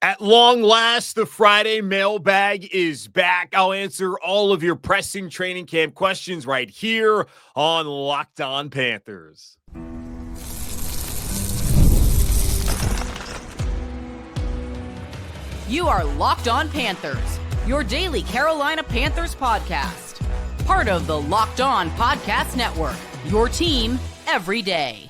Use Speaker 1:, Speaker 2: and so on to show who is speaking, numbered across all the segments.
Speaker 1: At long last, the Friday mailbag is back. I'll answer all of your pressing training camp questions right here on Locked On Panthers.
Speaker 2: You are Locked On Panthers, your daily Carolina Panthers podcast. Part of the Locked On Podcast Network, your team every day.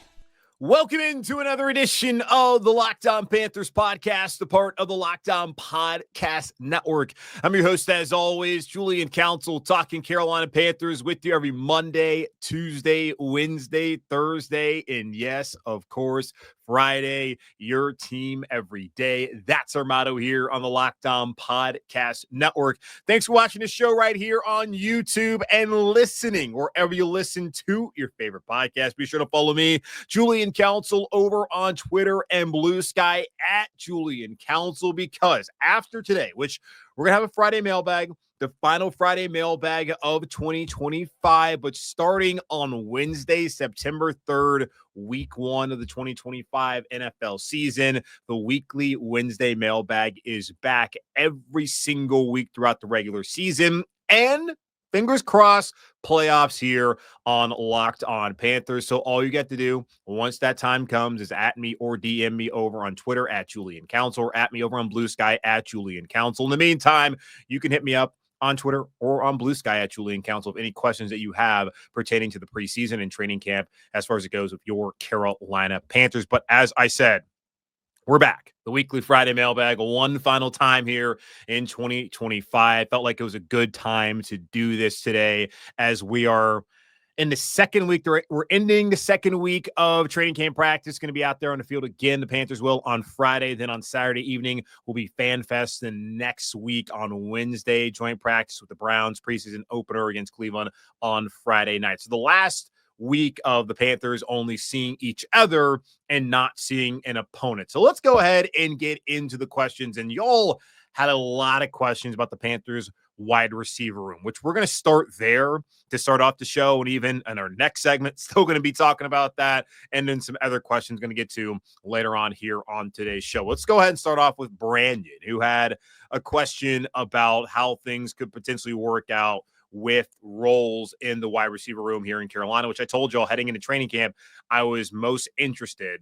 Speaker 1: Welcome into another edition of the Locked On Panthers podcast, the part of the Locked On Podcast Network. I'm your host, as always, Julian Council, talking Carolina Panthers with you every Monday, Tuesday, Wednesday, Thursday, and yes, of course, Friday, your team every day. That's our motto here on the Locked On Podcast Network. Thanks for watching the show right here on YouTube and listening wherever you listen to your favorite podcast. Be sure to follow me, Julian Council, over on Twitter and Blue Sky at Julian Council, because after today, which we're going to have a Friday mailbag, the final Friday mailbag of 2025, but starting on Wednesday, September 3rd, week 1 of the 2025 NFL season, the weekly Wednesday mailbag is back every single week throughout the regular season. And fingers crossed, playoffs here on Locked On Panthers. So all you get to do once that time comes is at me or DM me over on Twitter at Julian Council, or at me over on Blue Sky at Julian Council. In the meantime, you can hit me up on Twitter or on Blue Sky at Julian Council if any questions that you have pertaining to the preseason and training camp as far as it goes with your Carolina Panthers. But as I said, we're back. The weekly Friday mailbag, one final time here in 2025. Felt like it was a good time to do this today as we are in the second week. We're ending the second week of training camp practice. Going to be out there on the field again. The Panthers will on Friday. Then on Saturday evening will be Fan Fest. Then next week on Wednesday, joint practice with the Browns, preseason opener against Cleveland on Friday night. So the last week of the Panthers only seeing each other and not seeing an opponent. So let's go ahead and get into the questions. And y'all had a lot of questions about the Panthers wide receiver room, which we're going to start there to start off the show. And even in our next segment, still going to be talking about that. And then some other questions going to get to later on here on today's show. Let's go ahead and start off with Brandon, who had a question about how things could potentially work out with roles in the wide receiver room here in Carolina, which I told y'all heading into training camp, I was most interested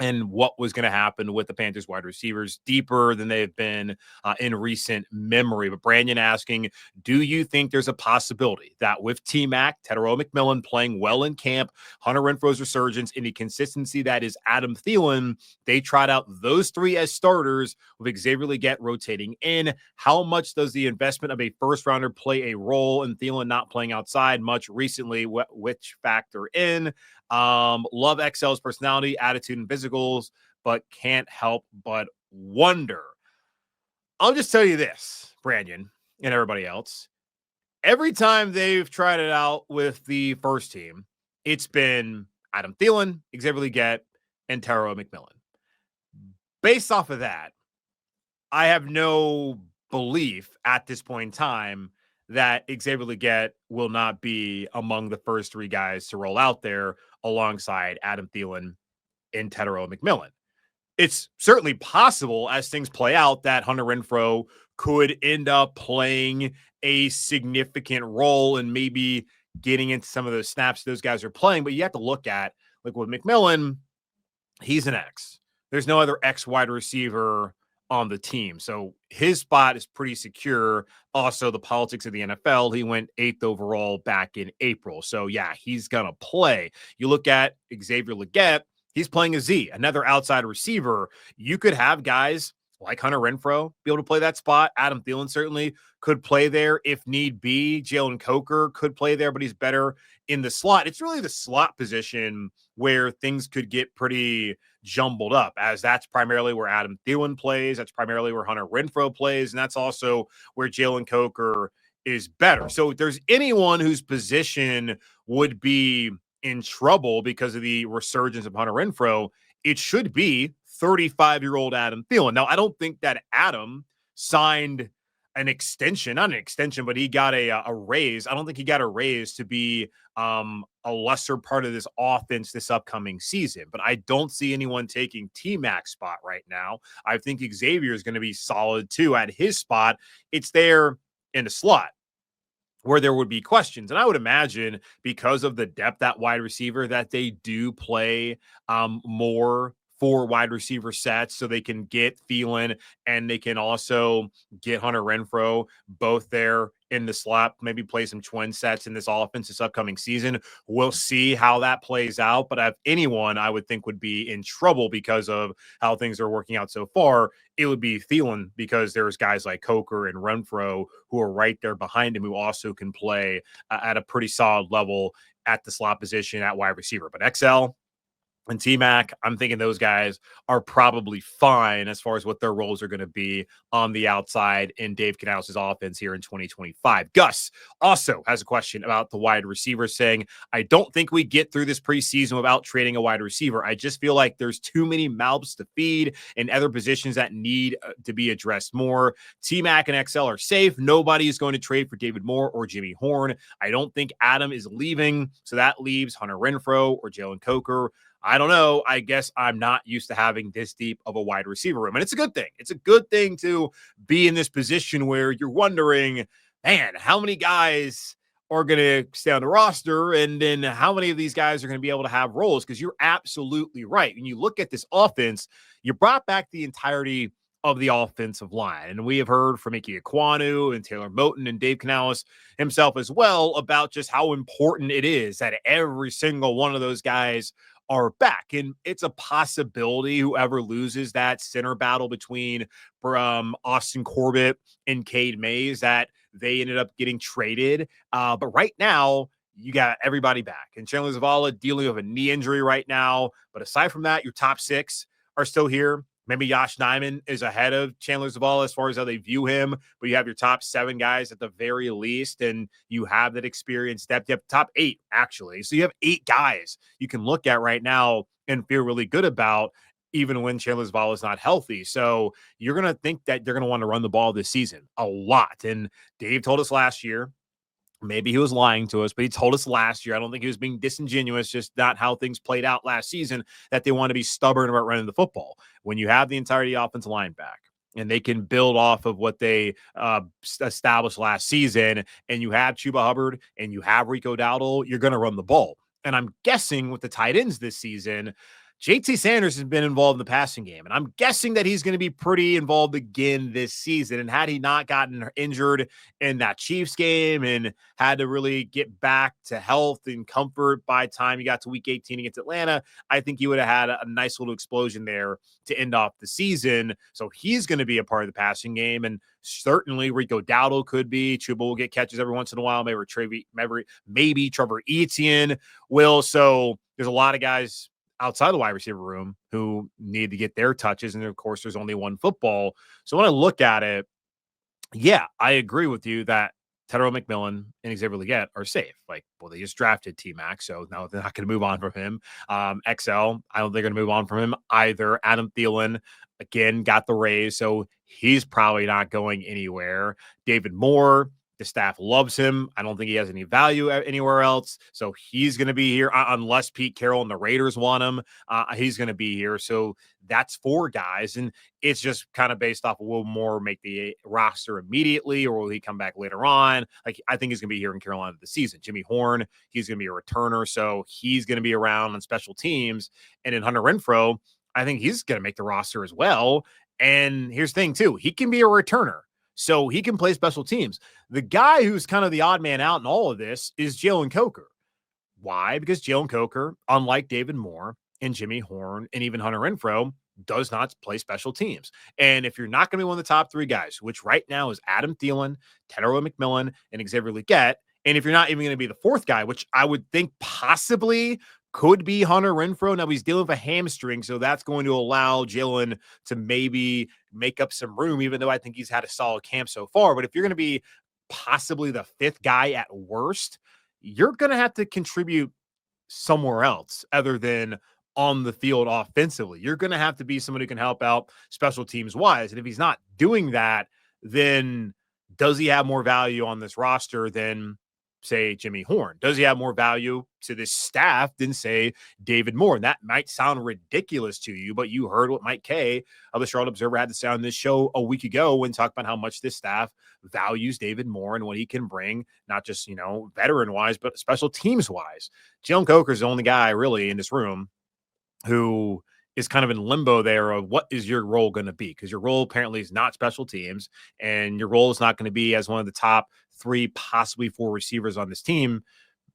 Speaker 1: and what was going to happen with the Panthers wide receivers deeper than they've been in recent memory. But Brandon asking, do you think there's a possibility that with T-Mac, Tetairoa, McMillan playing well in camp, Hunter Renfrow's resurgence, and the consistency that is Adam Thielen, they tried out those three as starters with Xavier Leggette rotating in? How much does the investment of a first-rounder play a role in Thielen not playing outside much recently, which factor in? Love XL's personality, attitude, and physicals, but can't help but wonder. I'll just tell you this, Brandon and everybody else. Every time they've tried it out with the first team, it's been Adam Thielen, Xavier Leggette, and Tetairoa McMillan. Based off of that, I have no belief at this point in time that Xavier Leggette will not be among the first three guys to roll out there alongside Adam Thielen and Tetairoa McMillan. It's certainly possible as things play out that Hunter Renfrow could end up playing a significant role and maybe getting into some of those snaps those guys are playing. But you have to look at, like with McMillan, he's an X. There's no other X wide receiver on the team. So his spot is pretty secure. Also, the politics of the NFL, he went 8th overall back in April. So yeah, he's going to play. You look at Xavier Leggette, he's playing a Z, another outside receiver. You could have guys like Hunter Renfrow be able to play that spot. Adam Thielen certainly could play there if need be. Jalen Coker could play there, but he's better in the slot. It's really the slot position where things could get pretty jumbled up, as that's primarily where Adam Thielen plays. That's primarily where Hunter Renfrow plays. And that's also where Jalen Coker is better. So if there's anyone whose position would be in trouble because of the resurgence of Hunter Renfrow, it should be 35-year-old Adam Thielen. Now, I don't think that Adam signed an extension, not an extension, but he got a raise. I don't think he got a raise to be a a lesser part of this offense this upcoming season. But I don't see anyone taking T-Mac's spot right now. I think Xavier is going to be solid too at his spot. It's there in the slot where there would be questions. And I would imagine because of the depth at wide receiver that they do play more for wide receiver sets so they can get Thielen and they can also get Hunter Renfrow both there in the slot, maybe play some twin sets in this offense this upcoming season. We'll see how that plays out. But if anyone I would think would be in trouble because of how things are working out so far, it would be Thielen, because there's guys like Coker and Renfrow who are right there behind him who also can play at a pretty solid level at the slot position at wide receiver. But XL and T-Mac, I'm thinking those guys are probably fine as far as what their roles are going to be on the outside in Dave Canales' offense here in 2025. Gus also has a question about the wide receiver, saying, I don't think we get through this preseason without trading a wide receiver. I just feel like there's too many mouths to feed and other positions that need to be addressed more. T-Mac and XL are safe. Nobody is going to trade for David Moore or Jimmy Horn. I don't think Adam is leaving, so that leaves Hunter Renfrow or Jalen Coker. I don't know. I guess I'm not used to having this deep of a wide receiver room. And it's a good thing. It's a good thing to be in this position where you're wondering, man, how many guys are going to stay on the roster? And then how many of these guys are going to be able to have roles? Because you're absolutely right. When you look at this offense, you brought back the entirety of the offensive line. And we have heard from Ike Ekwonu and Taylor Moton and Dave Canales himself as well about just how important it is that every single one of those guys are back. And it's a possibility whoever loses that center battle between Austin Corbett and Cade Mays, that they ended up getting traded. But right now, you got everybody back. And Chandler Zavala dealing with a knee injury right now. But aside from that, your top six are still here. Maybe Yosh Nijman is ahead of Chandler Zavala as far as how they view him, but you have your top 7 guys at the very least, and you have that experience depth. You have top 8, actually. So you have 8 guys you can look at right now and feel really good about, even when Chandler Zavala is not healthy. So you're going to think that they're going to want to run the ball this season a lot. And Dave told us last year, maybe he was lying to us, but he told us last year, I don't think he was being disingenuous, just not how things played out last season, that they want to be stubborn about running the football. When you have the entirety of the offensive line back and they can build off of what they established last season, and you have Chuba Hubbard and you have Rico Dowdle, you're going to run the ball. And I'm guessing with the tight ends this season, JT Sanders has been involved in the passing game, and I'm guessing that he's going to be pretty involved again this season. And had he not gotten injured in that Chiefs game and had to really get back to health and comfort by the time he got to week 18 against Atlanta, I think he would have had a nice little explosion there to end off the season. So he's going to be a part of the passing game, and certainly Rico Dowdle could be. Chuba will get catches every once in a while. Maybe Trevor Etienne will. So there's a lot of guys outside the wide receiver room who need to get their touches. And of course, there's only one football. So when I look at it, yeah, I agree with you that Tetairoa, McMillan, and Xavier Leggette are safe. Like, well, they just drafted T-Mac, so now they're not going to move on from him. XL, I don't think they're going to move on from him either. Adam Thielen, again, got the raise, so he's probably not going anywhere. David Moore, the staff loves him. I don't think he has any value anywhere else. So he's going to be here unless Pete Carroll and the Raiders want him. He's going to be here. So that's 4 guys. And it's just kind of based off of will Moore make the roster immediately, or will he come back later on? Like, I think he's going to be here in Carolina this season. Jimmy Horn, he's going to be a returner. So he's going to be around on special teams. And in Hunter Renfrow, I think he's going to make the roster as well. And here's the thing too, he can be a returner. So he can play special teams. The guy who's kind of the odd man out in all of this is Jalen Coker. Why? Because Jalen Coker, unlike David Moore and Jimmy Horn and even Hunter Renfrow, does not play special teams. And if you're not going to be one of the top 3 guys, which right now is Adam Thielen, Tetairoa McMillan, and Xavier Leggette, and if you're not even going to be the 4th guy, which I would think possibly could be Hunter Renfrow. Now he's dealing with a hamstring, so that's going to allow Jalen to maybe make up some room, even though I think he's had a solid camp so far. But if you're going to be possibly the 5th guy at worst, you're going to have to contribute somewhere else other than on the field offensively. You're going to have to be someone who can help out special teams wise. And if he's not doing that, then does he have more value on this roster than say, Jimmy Horn? Does he have more value to this staff than, say, David Moore? And that might sound ridiculous to you, but you heard what Mike Kay of the Charlotte Observer had to say on this show a week ago when talking about how much this staff values David Moore and what he can bring, not just, veteran-wise, but special teams-wise. Jalen Coker is the only guy really in this room who is kind of in limbo there of what is your role going to be? Because your role apparently is not special teams, and your role is not going to be as one of the top 3, possibly 4 receivers on this team.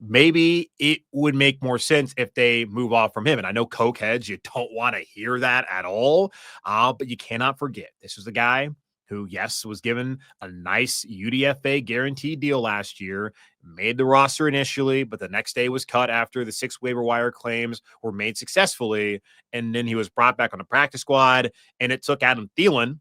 Speaker 1: Maybe it would make more sense if they move off from him. And I know Coke heads, you don't want to hear that at all, but you cannot forget this was the guy who, yes, was given a nice UDFA guaranteed deal last year, made the roster initially, but the next day was cut after the 6 waiver wire claims were made successfully. And then he was brought back on the practice squad, and it took Adam Thielen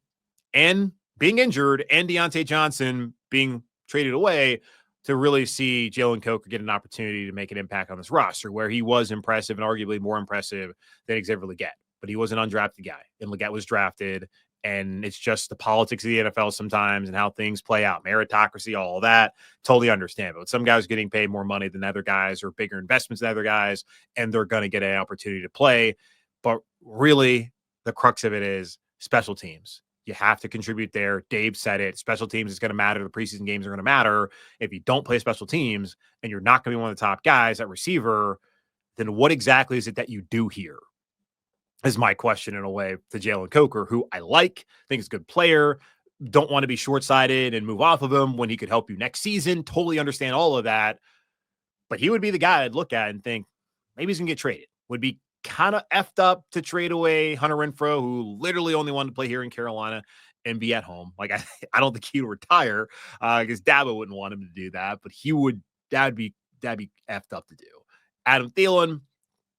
Speaker 1: and being injured and Deontay Johnson being traded away to really see Jalen Coker get an opportunity to make an impact on this roster, where he was impressive and arguably more impressive than Xavier Leggette. But he was an undrafted guy, and Leggette was drafted. And it's just the politics of the NFL sometimes and how things play out, meritocracy, all of that. Totally understand. But some guys getting paid more money than other guys or bigger investments than other guys, and they're going to get an opportunity to play. But really, the crux of it is special teams. You have to contribute there. Dave said it. Special teams is going to matter. The preseason games are going to matter. If you don't play special teams and you're not going to be one of the top guys at receiver, then what exactly is it that you do here? Is my question in a way to Jalen Coker, who I think is a good player. Don't want to be short-sighted and move off of him when he could help you next season. Totally understand all of that. But he would be the guy I'd look at and think, maybe he's going to get traded. Would be kind of effed up to trade away Hunter Renfrow, who literally only wanted to play here in Carolina and be at home. Like, I don't think he would retire because Dabo wouldn't want him to do that. But that'd be effed up to do. Adam Thielen,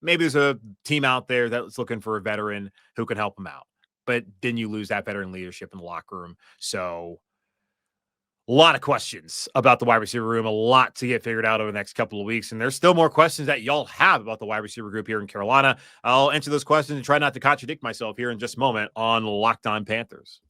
Speaker 1: maybe there's a team out there that's looking for a veteran who can help them out. But then you lose that veteran leadership in the locker room. So a lot of questions about the wide receiver room, a lot to get figured out over the next couple of weeks. And there's still more questions that y'all have about the wide receiver group here in Carolina. I'll answer those questions and try not to contradict myself here in just a moment on Locked On Panthers.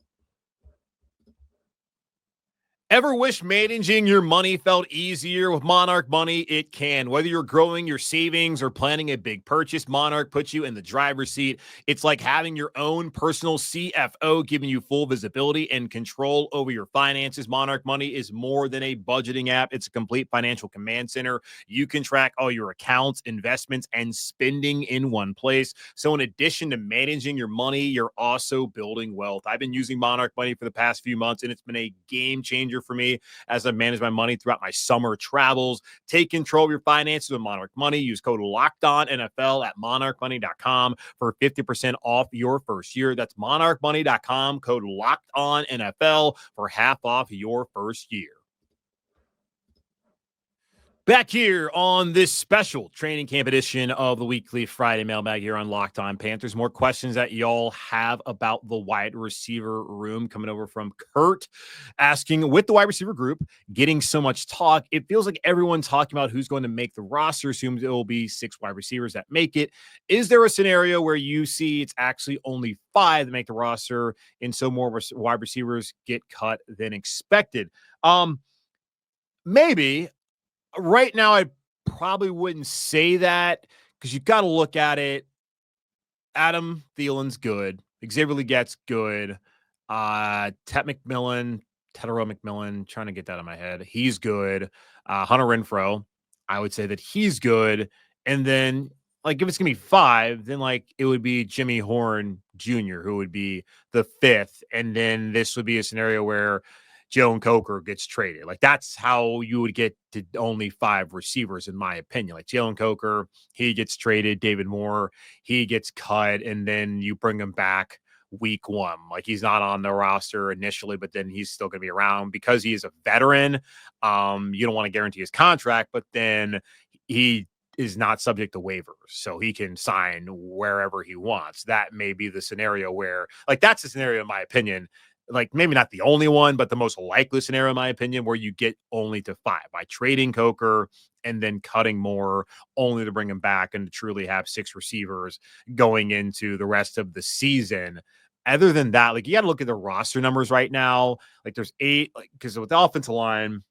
Speaker 1: Ever wish managing your money felt easier? With Monarch Money, it can. Whether you're growing your savings or planning a big purchase, Monarch puts you in the driver's seat. It's like having your own personal CFO, giving you full visibility and control over your finances. Monarch Money is more than a budgeting app. It's a complete financial command center. You can track all your accounts, investments, and spending in one place. So in addition to managing your money, you're also building wealth. I've been using Monarch Money for the past few months, and it's been a game changer for me as I manage my money throughout my summer travels. Take control of your finances with Monarch Money. Use code LOCKEDONNFL at monarchmoney.com for 50% off your first year. That's monarchmoney.com, code LOCKEDONNFL for half off your first year. Back here on this special training camp edition of the weekly Friday mailbag here on Locked On Panthers. More questions that y'all have about the wide receiver room coming over from Kurt, asking, with the wide receiver group getting so much talk, it feels like everyone's talking about who's going to make the roster. Assumes it will be 6 wide receivers that make it. Is there a scenario where you see it's actually only 5 that make the roster and so more wide receivers get cut than expected? Maybe. Right now, I probably wouldn't say that because you've got to look at it. Adam Thielen's good. Xavier Leggette's good. Tetairoa McMillan, trying to get that in my head. He's good. Hunter Renfrow, I would say that he's good. And then, if it's going to be 5, then, it would be Jimmy Horn Jr., who would be the 5th. And then this would be a scenario where Jalen Coker gets traded. That's how you would get to only 5 receivers, in my opinion. Jalen Coker, he gets traded. David Moore, he gets cut, and then you bring him back week 1. He's not on the roster initially, but then he's still going to be around because he is a veteran. You don't want to guarantee his contract, but then he is not subject to waivers, so he can sign wherever he wants. That may be the scenario where, that's the scenario, in my opinion, maybe not the only one, but the most likely scenario, in my opinion, where you get only to 5 by trading Coker and then cutting Moore only to bring him back and to truly have 6 receivers going into the rest of the season. Other than that, you got to look at the roster numbers right now. There's 8, because with the offensive line,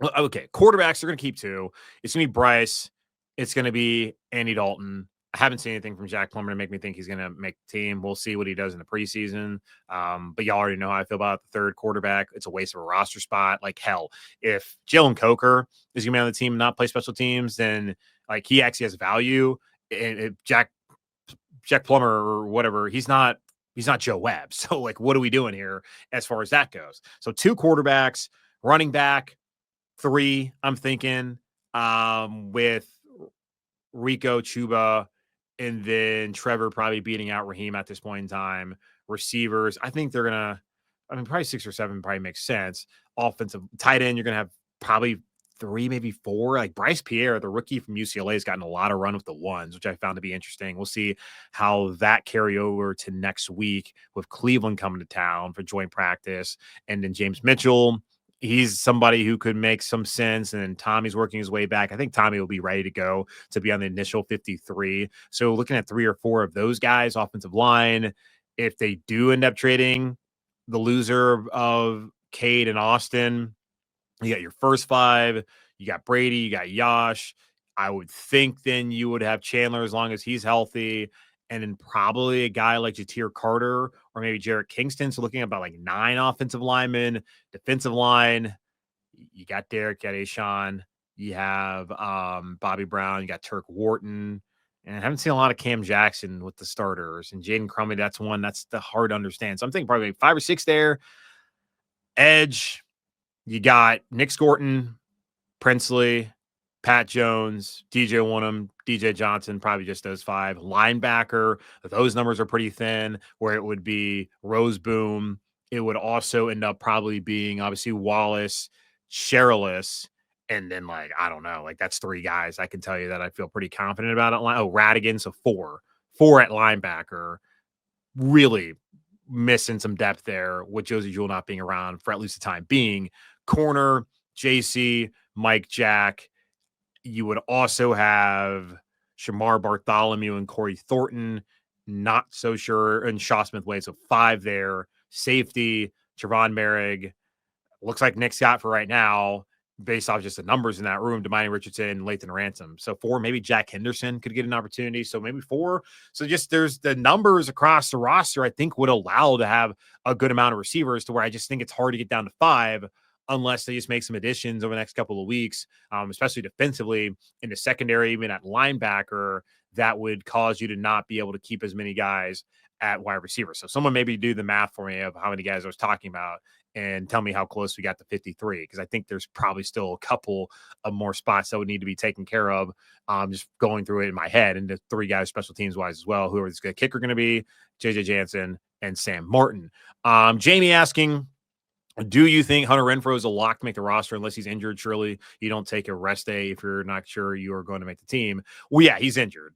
Speaker 1: Okay, quarterbacks are going to keep 2. It's going to be Bryce. It's going to be Andy Dalton. I haven't seen anything from Jack Plummer to make me think he's going to make the team. We'll see what he does in the preseason. But y'all already know how I feel about the third quarterback. It's a waste of a roster spot. Like, hell, if Jalen Coker is going to be on the team and not play special teams, then like he actually has value. And if Jack Plummer or whatever, he's not Joe Webb. So like, what are we doing here as far as that goes? So 2 quarterbacks, running back, 3, I'm thinking, with Rico, Chuba, and then Trevor probably beating out Raheem at this point in time. Receivers, I think they're going to, probably 6 or 7 probably makes sense. Offensive tight end, you're going to have probably 3, maybe 4. Like Bryce Pierre, the rookie from UCLA, has gotten a lot of run with the ones, which I found to be interesting. We'll see how that carry over to next week with Cleveland coming to town for joint practice. And then James Mitchell, he's somebody who could make some sense. And then Tommy's working his way back. I think Tommy will be ready to go to be on the initial 53. So looking at 3 or 4 of those guys, offensive line, if they do end up trading the loser of Cade and Austin, you got your first 5, you got Brady, you got Yosh. I would think then you would have Chandler as long as he's healthy. And then probably a guy like Jatir Carter or maybe Jarrett Kingston. So looking at about like 9 offensive linemen, defensive line. You got Derek, you got Ashawn, you have Bobby Brown, you got Turk Wharton. And I haven't seen a lot of Cam Jackson with the starters. And Jaden Crummy, that's one that's the hard to understand. So I'm thinking probably 5 or 6 there. Edge, you got Nick Scorton, Princely, Pat Jones, DJ Wonnum, DJ Johnson, probably just those 5. Linebacker, those numbers are pretty thin, where it would be Roseboom. It would also end up probably being, obviously, Wallace, Sherrillis, and then, like, I don't know, like, that's 3 guys I can tell you that I feel pretty confident about. Radigan, so 4. 4 at linebacker. Really missing some depth there with Josie Jewell not being around for at least the time being. Corner, JC, Mike Jack. You would also have Shamar Bartholomew and Corey Thornton. Not so sure. And Shaw Smith Wade. So 5 there. Safety, Javon Merrig. Looks like Nick Scott for right now, based off just the numbers in that room. Demani Richardson, Lathan Ransom. So 4, maybe Jack Henderson could get an opportunity. So maybe 4. So just there's the numbers across the roster, I think, would allow to have a good amount of receivers to where I just think it's hard to get down to 5 unless they just make some additions over the next couple of weeks, especially defensively in the secondary, even at linebacker, that would cause you to not be able to keep as many guys at wide receiver. So someone maybe do the math for me of how many guys I was talking about and tell me how close we got to 53, because I think there's probably still a couple of more spots that would need to be taken care of. Just going through it in my head, and the 3 guys special teams wise as well. Who are the kicker going to be? JJ Jansen and Sam Martin. Jamie asking, do you think Hunter Renfrow is a lock to make the roster unless he's injured? Surely you don't take a rest day if you're not sure you are going to make the team. Well, yeah, he's injured.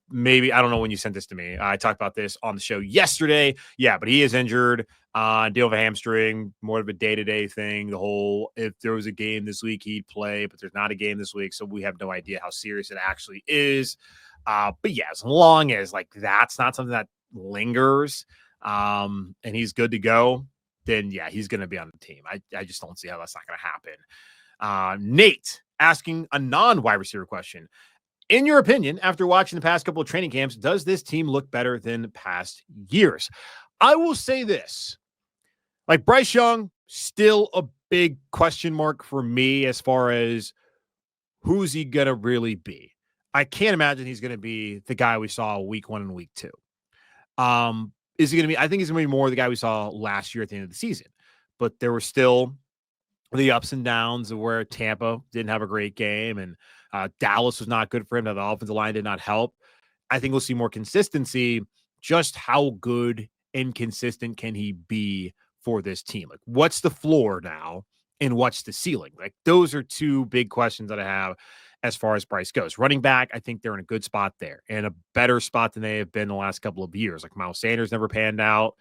Speaker 1: Maybe, I don't know when you sent this to me. I talked about this on the show yesterday. Yeah, but he is injured. Deal with a hamstring, more of a day-to-day thing. The whole, if there was a game this week, he'd play, but there's not a game this week, so we have no idea how serious it actually is. But yeah, as long as like that's not something that lingers, and he's good to go, then yeah, he's going to be on the team. I just don't see how that's not going to happen. Nate asking a non-wide receiver question. In your opinion, after watching the past couple of training camps, does this team look better than past years? I will say this. Like Bryce Young, still a big question mark for me as far as who's he going to really be. I can't imagine he's going to be the guy we saw week 1 and week 2. Is he going to be? I think he's going to be more the guy we saw last year at the end of the season. But there were still the ups and downs of where Tampa didn't have a great game and Dallas was not good for him. Now the offensive line did not help. I think we'll see more consistency. Just how good and consistent can he be for this team? Like, what's the floor now and what's the ceiling? Like, those are 2 big questions that I have as far as Bryce goes. Running back, I think they're in a good spot there and a better spot than they have been the last couple of years. Like Miles Sanders never panned out.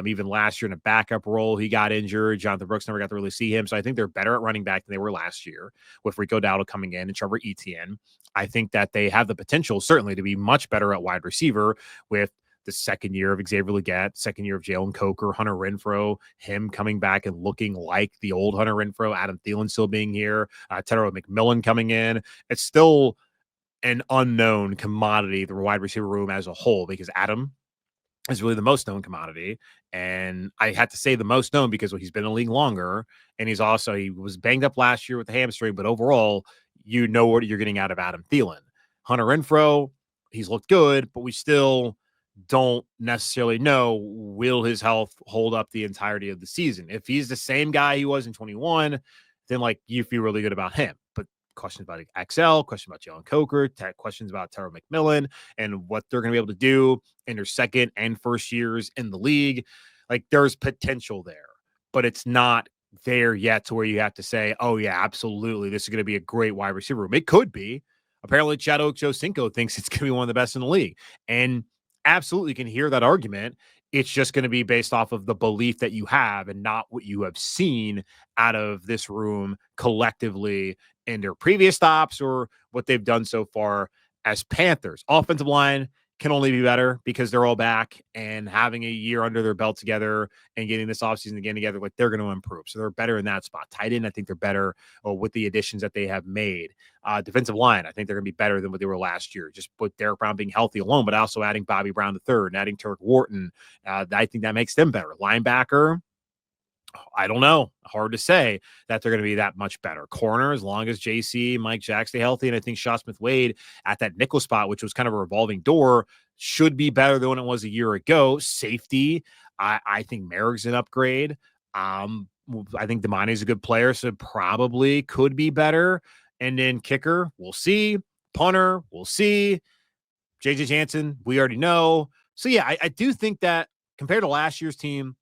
Speaker 1: Even last year in a backup role, he got injured. Jonathan Brooks never got to really see him. So I think they're better at running back than they were last year with Rico Dowdle coming in and Trevor Etienne. I think that they have the potential certainly to be much better at wide receiver with the second year of Xavier Leggette, second year of Jalen Coker, Hunter Renfrow, him coming back and looking like the old Hunter Renfrow, Adam Thielen still being here, Tetairoa McMillan coming in. It's still an unknown commodity, the wide receiver room as a whole, because Adam is really the most known commodity. And I had to say the most known because he's been in the league longer. And he was banged up last year with the hamstring, but overall, you know what you're getting out of Adam Thielen. Hunter Renfrow, he's looked good, but we still don't necessarily know, will his health hold up the entirety of the season? If he's the same guy he was in 21, then like you feel really good about him. But questions about XL, questions about Jalen Coker, questions about Tetairoa McMillan and what they're going to be able to do in their second and first years in the league. Like there's potential there, but it's not there yet to where you have to say, oh yeah, absolutely, this is going to be a great wide receiver room. It could be. Apparently Chad Ochocinco thinks it's going to be one of the best in the league, and absolutely can hear that argument. It's just going to be based off of the belief that you have and not what you have seen out of this room collectively in their previous stops or what they've done so far as Panthers. Offensive line can only be better because they're all back, and having a year under their belt together and getting this offseason again together, like they're going to improve. So they're better in that spot. Tight end, I think they're better with the additions that they have made. Defensive line, I think they're going to be better than what they were last year, just with Derek Brown being healthy alone, but also adding Bobby Brown III and adding Turk Wharton. I think that makes them better. Linebacker, I don't know. Hard to say that they're going to be that much better. Corner, as long as JC, Mike Jack stay healthy, and I think Shaw Smith-Wade at that nickel spot, which was kind of a revolving door, should be better than when it was a year ago. Safety, I think Merrick's an upgrade. I think Damani's a good player, so probably could be better. And then kicker, we'll see. Punter, we'll see. JJ Jansen, we already know. So yeah, I do think that compared to last year's team,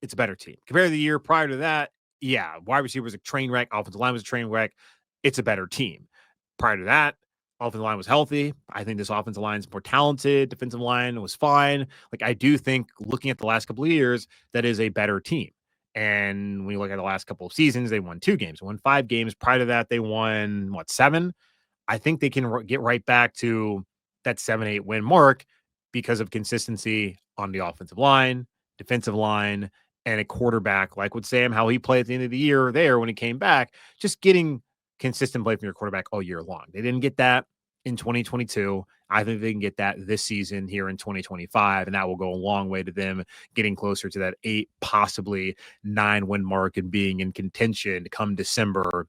Speaker 1: it's a better team. Compared to the year prior to that, yeah, wide receiver was a train wreck. Offensive line was a train wreck. It's a better team. Prior to that, offensive line was healthy. I think this offensive line is more talented. Defensive line was fine. Like, I do think, looking at the last couple of years, that is a better team. And when you look at the last couple of seasons, they won 2 games, won 5 games. Prior to that, they won, 7? I think they can get right back to that 7-8 win mark because of consistency on the offensive line, defensive line, and a quarterback like with Sam, how he played at the end of the year there when he came back, just getting consistent play from your quarterback all year long. They didn't get that in 2022. I think they can get that this season here in 2025, and that will go a long way to them getting closer to that 8, possibly 9 win mark and being in contention come December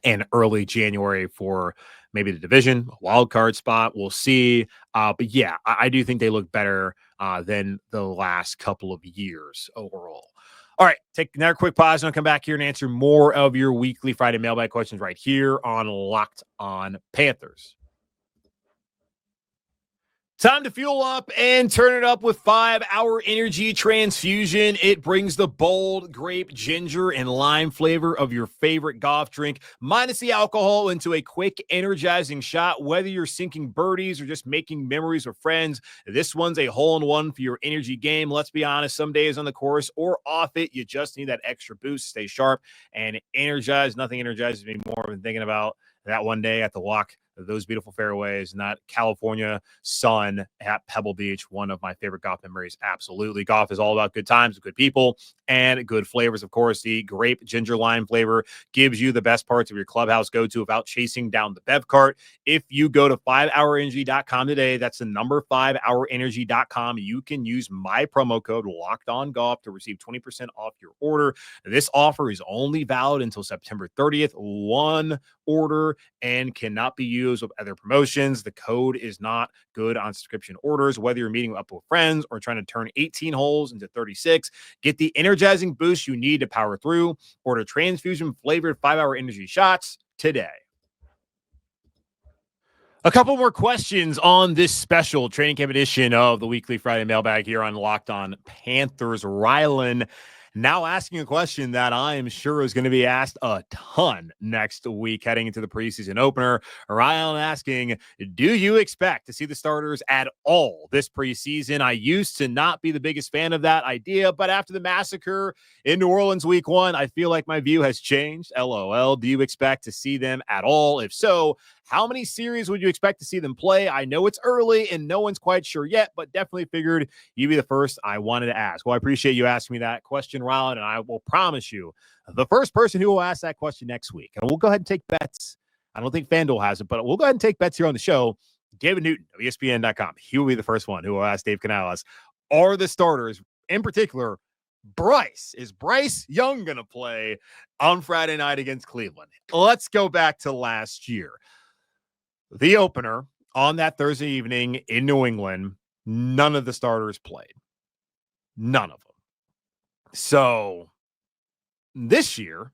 Speaker 1: and early January for maybe the division, a wild card spot. We'll see. But yeah, I do think they look better than the last couple of years overall. All right, take another quick pause and I'll come back here and answer more of your weekly Friday mailbag questions right here on Locked On Panthers. Time to fuel up and turn it up with 5-Hour Energy Transfusion. It brings the bold grape, ginger, and lime flavor of your favorite golf drink, minus the alcohol, into a quick, energizing shot. Whether you're sinking birdies or just making memories with friends, this one's a hole-in-one for your energy game. Let's be honest, some days on the course or off it, you just need that extra boost to stay sharp and energized. Nothing energizes me more than thinking about that one day at the walk, those beautiful fairways, not California sun at Pebble Beach. One of my favorite golf memories. Absolutely. Golf is all about good times, good people, and good flavors. Of course, the grape ginger lime flavor gives you the best parts of your clubhouse go-to without chasing down the bev cart. If you go to 5hourenergy.com today, that's the number 5hourenergy.com. You can use my promo code LOCKEDONGOLF to receive 20% off your order. This offer is only valid until September 30th. One order and cannot be used with other promotions. The code is not good on subscription orders, whether you're meeting up with friends or trying to turn 18 holes into 36. Get the energizing boost you need to power through. Order transfusion flavored 5-Hour Energy shots today. A couple more questions on this special training camp edition of the weekly Friday mailbag here on Locked On Panthers. Rylan now asking a question that I am sure is going to be asked a ton next week heading into the preseason opener. Ryan asking, do you expect to see the starters at all this preseason? I used to not be the biggest fan of that idea, but after the massacre in New Orleans week 1, I feel like my view has changed. LOL. Do you expect to see them at all? If so, How many series would you expect to see them play? I know it's early and no one's quite sure yet, but definitely figured you'd be the first I wanted to ask. Well, I appreciate you asking me that question, Ron, and I will promise you the first person who will ask that question next week. And we'll go ahead and take bets. I don't think FanDuel has it, but we'll go ahead and take bets here on the show. David Newton of ESPN.com. He will be the first one who will ask Dave Canales, are the starters, in particular, Bryce? Is Bryce Young going to play on Friday night against Cleveland? Let's go back to last year. The opener on that Thursday evening in New England, none of the starters played. None of them. So this year,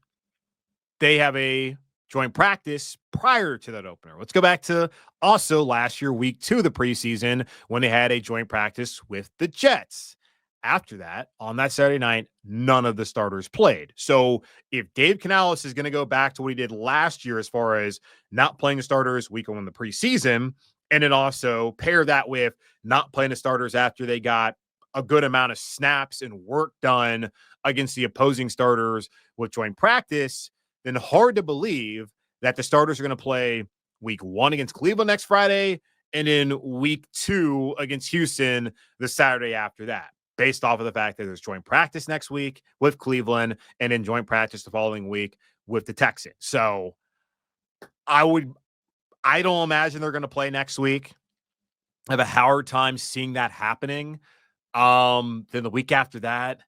Speaker 1: they have a joint practice prior to that opener. Let's go back to also last year, week 2 of the preseason, when they had a joint practice with the Jets. After that, on that Saturday night, none of the starters played. So if Dave Canales is going to go back to what he did last year as far as not playing the starters week 1 in the preseason, and then also pair that with not playing the starters after they got a good amount of snaps and work done against the opposing starters with joint practice, then hard to believe that the starters are going to play week 1 against Cleveland next Friday and in week 2 against Houston the Saturday after that, based off of the fact that there's joint practice next week with Cleveland and then joint practice the following week with the Texans. So I don't imagine they're going to play next week. I have a hard time seeing that happening. Then the week after that,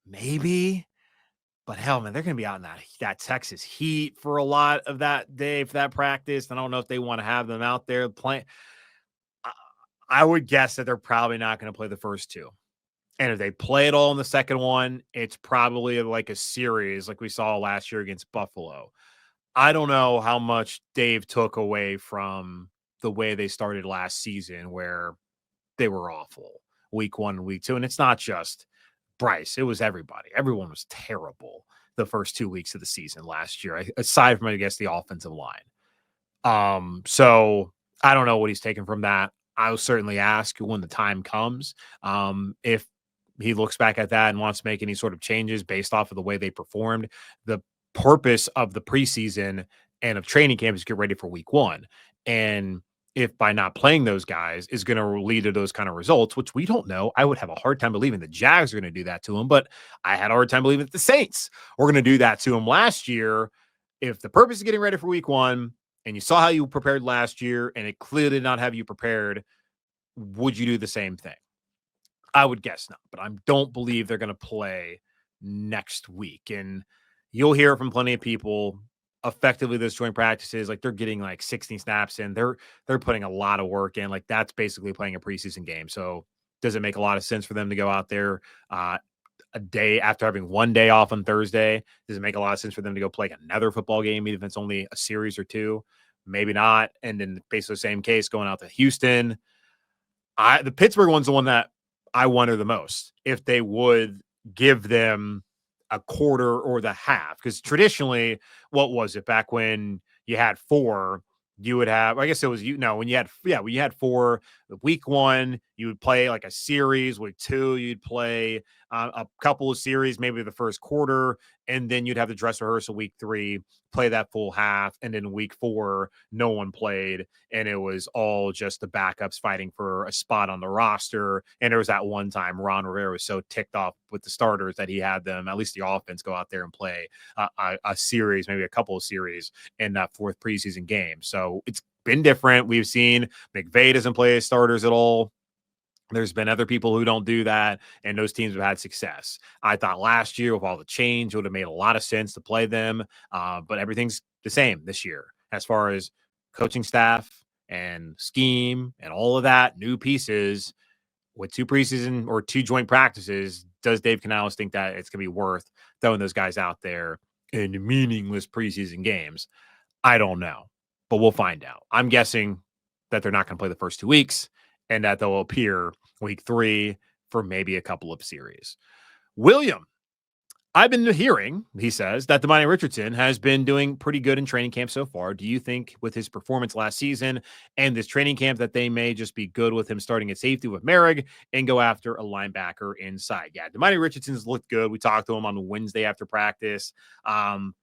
Speaker 1: maybe. But hell, man, they're going to be out in that Texas heat for a lot of that day for that practice. I don't know if they want to have them out there playing. I would guess that they're probably not going to play the first 2. And if they play it all in the second one, it's probably like a series like we saw last year against Buffalo. I don't know how much Dave took away from the way they started last season where they were awful week 1 and week 2. And it's not just Bryce. It was everybody. Everyone was terrible the first 2 weeks of the season last year, aside from, I guess, the offensive line. So I don't know what he's taken from that. I will certainly ask when the time comes if he looks back at that and wants to make any sort of changes based off of the way they performed. The purpose of the preseason and of training camp is get ready for week 1. And if by not playing those guys is going to lead to those kind of results, which we don't know, I would have a hard time believing the Jags are going to do that to him. But I had a hard time believing that the Saints were going to do that to him last year. If the purpose is getting ready for week 1 and you saw how you prepared last year and it clearly did not have you prepared, would you do the same thing? I would guess not, but I don't believe they're going to play next week. And you'll hear from plenty of people. Effectively, those joint practices, like they're getting like 16 snaps in. They're putting a lot of work in. Like that's basically playing a preseason game. So does it make a lot of sense for them to go out there a day after having 1 day off on Thursday? Does it make a lot of sense for them to go play another football game, even if it's only a series or 2? Maybe not. And then basically the same case going out to Houston. The Pittsburgh one's the one that I wonder the most if they would give them a quarter or the half, because traditionally, what was it back when you had 4, you would have, I guess it was, when you had 4, week 1, you would play like a series. Week 2, you'd play a couple of series, maybe the first quarter, and then you'd have the dress rehearsal week 3, play that full half, and then week 4, no one played, and it was all just the backups fighting for a spot on the roster. And there was that one time Ron Rivera was so ticked off with the starters that he had them, at least the offense, go out there and play a series, maybe a couple of series in that 4th preseason game. So it's been different. We've seen McVay doesn't play starters at all. There's been other people who don't do that, and those teams have had success. I thought last year with all the change, it would have made a lot of sense to play them, but everything's the same this year as far as coaching staff and scheme and all of that, new pieces with 2 preseason or 2 joint practices. Does Dave Canales think that it's going to be worth throwing those guys out there in meaningless preseason games? I don't know, but we'll find out. I'm guessing that they're not going to play the first 2 weeks and that they'll appear week 3 for maybe a couple of series. William, I've been hearing, he says, that Damani Richardson has been doing pretty good in training camp so far. Do you think with his performance last season and this training camp that they may just be good with him starting at safety with Merrick and go after a linebacker inside? Yeah, Damani Richardson's looked good. We talked to him on Wednesday after practice.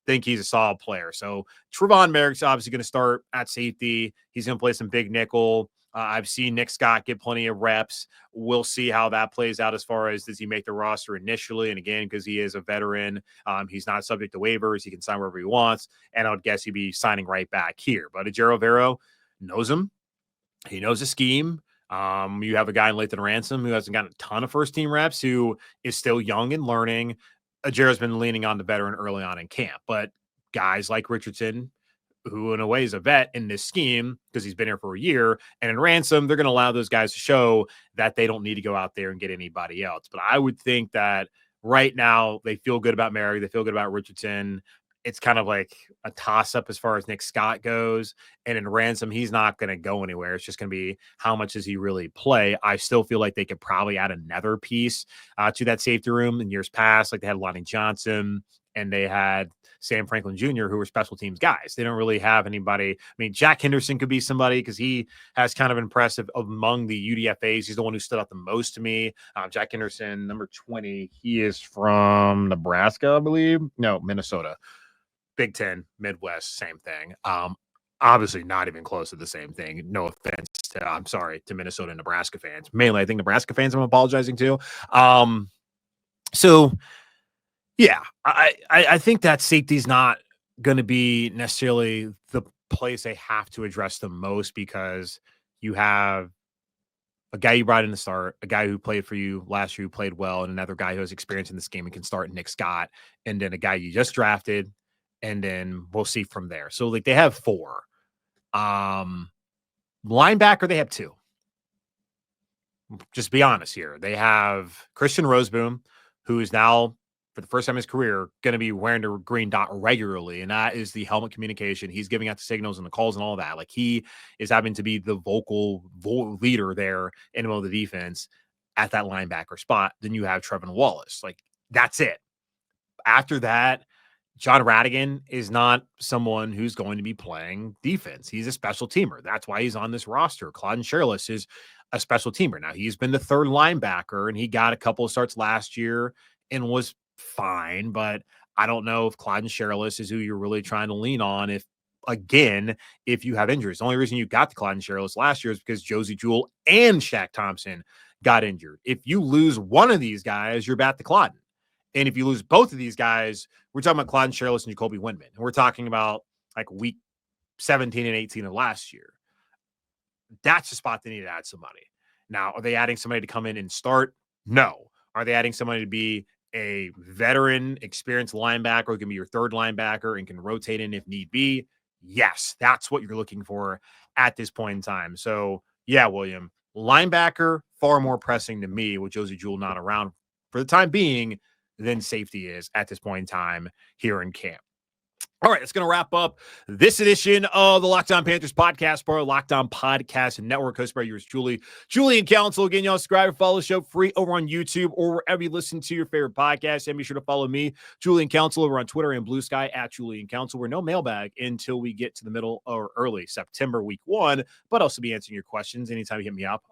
Speaker 1: Think he's a solid player. So Trevon Merrick's obviously going to start at safety. He's going to play some big nickel. I've seen Nick Scott get plenty of reps. We'll see how that plays out as far as does he make the roster initially. And again, because he is a veteran, he's not subject to waivers. He can sign wherever he wants. And I would guess he'd be signing right back here. But Ejiro Evero knows him. He knows the scheme. You have a guy in Lathan Ransom who hasn't gotten a ton of first-team reps, who is still young and learning. Ejiro's been leaning on the veteran early on in camp. But guys like Richardson, who in a way is a vet in this scheme because he's been here for a year, and in Ransom, they're going to allow those guys to show that they don't need to go out there and get anybody else. But I would think that right now they feel good about Merrick. They feel good about Richardson. It's kind of like a toss-up as far as Nick Scott goes. And in Ransom, he's not going to go anywhere. It's just going to be how much does he really play. I still feel like they could probably add another piece to that safety room in years past. Like they had Lonnie Johnson and they had Sam Franklin Jr., who were special teams guys. They don't really have anybody. I mean, Jack Henderson could be somebody because he has kind of impressive among the UDFAs. He's the one who stood out the most to me. Jack Henderson, number 20, he is from Nebraska, I believe. No, Minnesota. Big Ten, Midwest, same thing. Obviously not even close to the same thing. No offense to Minnesota and Nebraska fans. Mainly, I think Nebraska fans I'm apologizing to. So yeah, I think that safety's not going to be necessarily the place they have to address the most, because you have a guy you brought in to start, a guy who played for you last year who played well, and another guy who has experience in this game and can start, Nick Scott, and then a guy you just drafted, and then we'll see from there. So like they have 4. Linebacker, they have 2. Just be honest here. They have Christian Roseboom, who is now, for the first time in his career, going to be wearing the green dot regularly, and that is the helmet communication. He's giving out the signals and the calls and all that. Like, he is having to be the vocal leader there in the middle of the defense at that linebacker spot. Then you have Trevin Wallace. Like, that's it. After that, John Radigan is not someone who's going to be playing defense. He's a special teamer. That's why he's on this roster. Claudin Sherlis is a special teamer. Now, he's been the third linebacker, and he got a couple of starts last year and was fine, but I don't know if Claudin Sherlis is who you're really trying to lean on if you have injuries. The only reason you got the Claudin Sherlis last year is because Josie Jewell and Shaq Thompson got injured. If you lose one of these guys, you're back to Claudin. And if you lose both of these guys, we're talking about Claudin Sherlis and Jacoby Windman. And we're talking about like week 17 and 18 of last year. That's the spot they need to add somebody. Now, are they adding somebody to come in and start? No. Are they adding somebody to be a veteran, experienced linebacker who can be your third linebacker and can rotate in if need be? Yes, that's what you're looking for at this point in time. So, yeah, William, linebacker, far more pressing to me with Josie Jewell not around for the time being than safety is at this point in time here in camp. All right, that's going to wrap up this edition of the Locked On Panthers podcast, part of Locked On Podcast Network, hosted by yours truly, Julian Council. Again, y'all subscribe and follow the show free over on YouTube or wherever you listen to your favorite podcast. And be sure to follow me, Julian Council, over on Twitter and Blue Sky at Julian Council. We're no mailbag until we get to the middle or early September week 1, but also be answering your questions anytime you hit me up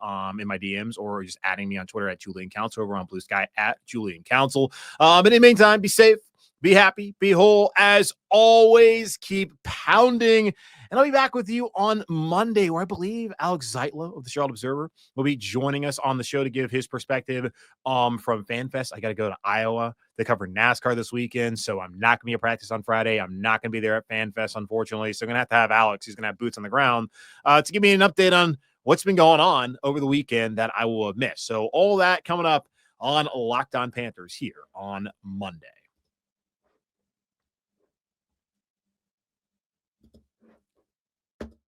Speaker 1: in my DMs or just adding me on Twitter at Julian Council, over on Blue Sky at Julian Council. But in the meantime, be safe. Be happy, be whole. As always, keep pounding. And I'll be back with you on Monday, where I believe Alex Zeitler of the Charlotte Observer will be joining us on the show to give his perspective from FanFest. I got to go to Iowa to cover NASCAR this weekend, so I'm not going to be at practice on Friday. I'm not going to be there at FanFest, unfortunately. So I'm going to have Alex, who's going to have boots on the ground, to give me an update on what's been going on over the weekend that I will have missed. So all that coming up on Locked On Panthers here on Monday.